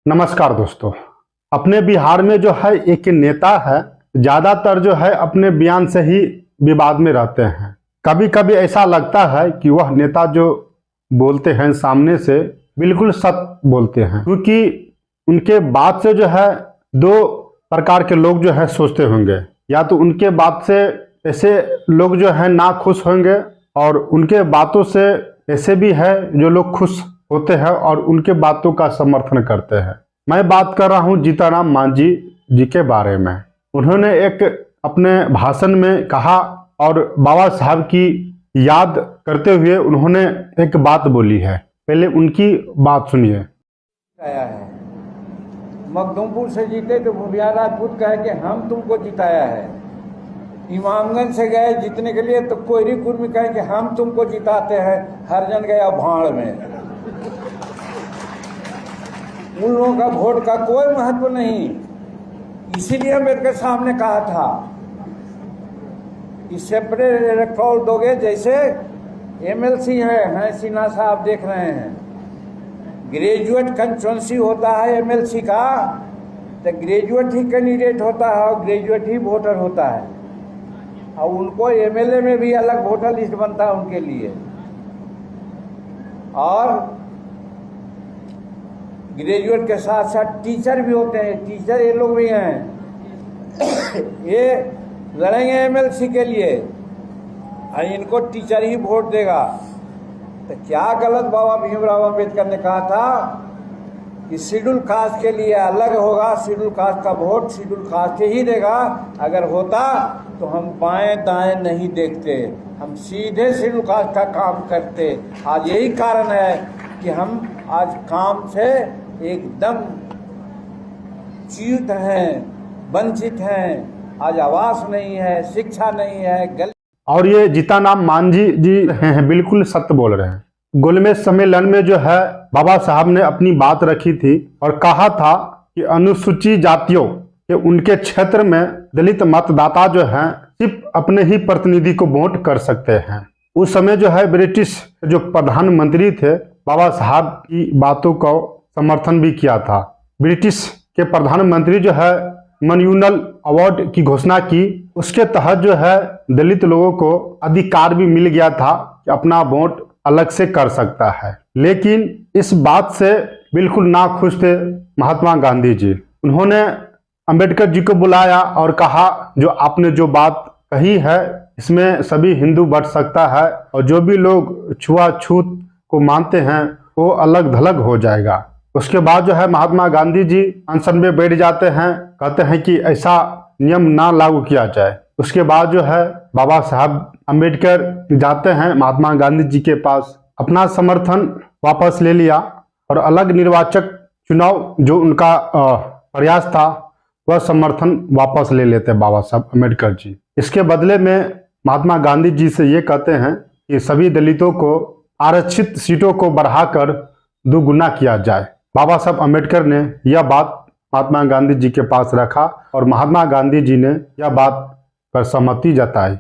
नमस्कार दोस्तों। अपने बिहार में जो है एक नेता है, ज़्यादातर जो है अपने बयान से ही विवाद में रहते हैं। कभी कभी ऐसा लगता है कि वह नेता जो बोलते हैं सामने से बिल्कुल सत्य बोलते हैं, क्योंकि उनके बात से जो है दो प्रकार के लोग जो है सोचते होंगे। या तो उनके बात से ऐसे लोग जो है ना खुश होंगे, और उनके बातों से ऐसे भी है जो लोग खुश होते हैं और उनके बातों का समर्थन करते हैं। मैं बात कर रहा हूं जीतनराम मांझी जी के बारे में। उन्होंने एक अपने भाषण में कहा और बाबा साहब की याद करते हुए उन्होंने एक बात बोली है। पहले उनकी बात सुनिए। आया है मखदूमपुर से जीते तो भूरिया राजपूत कहे कि हम तुमको जिताया है। इमामगंज से गए जीतने के लिए तो कोयरी कुर्मी कहे कि हम तुमको जिताते हैं। हरजन गया भाड़ में। उन लोगों का वोट का कोई महत्व नहीं। इसीलिए अम्बेडकर साहब ने कहा था कि सेपरेट इलेक्टोरल दोगे। जैसे एमएलसी हैं सिन्हा साहब देख रहे हैं, ग्रेजुएट कंस्टिट्यूंसी होता है एमएलसी का, तो ग्रेजुएट ही कैंडिडेट होता है और ग्रेजुएट ही वोटर होता है। और उनको एमएलए में भी अलग वोटर लिस्ट बनता है उनके लिए। और ग्रेजुएट के साथ साथ टीचर भी होते हैं, टीचर ये लोग भी हैं। ये लड़ेंगे एमएलसी के लिए और इनको टीचर ही वोट देगा। तो क्या गलत बाबा भीमराव अम्बेडकर ने कहा था कि शेड्यूल कास्ट के लिए अलग होगा, शेड्यूल कास्ट का वोट शेड्यूल कास्ट ही देगा। अगर होता तो हम बाएं दाएं नहीं देखते, हम सीधे शेड्यूल कास्ट का काम करते। आज यही कारण है कि हम आज काम से एकदम च्युत हैं, वंचित हैं। आज आवास नहीं है, शिक्षा नहीं है। और ये जीतनराम मांझी जी हैं, बिल्कुल सत्य बोल रहे हैं। गोलमेज सम्मेलन में जो है बाबा साहब ने अपनी बात रखी थी और कहा था कि अनुसूचित जातियों के उनके क्षेत्र में दलित मतदाता जो हैं सिर्फ अपने ही प्रतिनिधि को वोट कर सकते हैं। उस समय जो है ब्रिटिश जो प्रधानमंत्री थे, बाबा साहब की बातों को समर्थन भी किया था। ब्रिटिश के प्रधानमंत्री जो है मन्यूनल अवार्ड की घोषणा की। उसके तहत जो है दलित लोगों को अधिकार भी मिल गया था कि अपना वोट अलग से कर सकता है। लेकिन इस बात से बिल्कुल नाखुश थे महात्मा गांधी जी। उन्होंने अंबेडकर जी को बुलाया और कहा, जो आपने जो बात कही है इसमें सभी हिंदू बढ़ सकता है और जो भी लोग छुआछूत को मानते हैं वो अलग थलग हो जाएगा। उसके बाद जो है महात्मा गांधी जी अनशन में बैठ जाते हैं, कहते हैं कि ऐसा नियम ना लागू किया जाए। उसके बाद जो है बाबा साहब अंबेडकर जाते हैं महात्मा गांधी जी के पास, अपना समर्थन वापस ले लिया और अलग निर्वाचक चुनाव जो उनका प्रयास था वह समर्थन वापस ले लेते बाबा साहब अंबेडकर जी। इसके बदले में महात्मा गांधी जी से ये कहते हैं कि सभी दलितों को आरक्षित सीटों को बढ़ाकर दोगुना किया जाए। बाबा साहब अंबेडकर ने यह बात महात्मा गांधी जी के पास रखा और महात्मा गांधी जी ने यह बात पर सहमति जताई।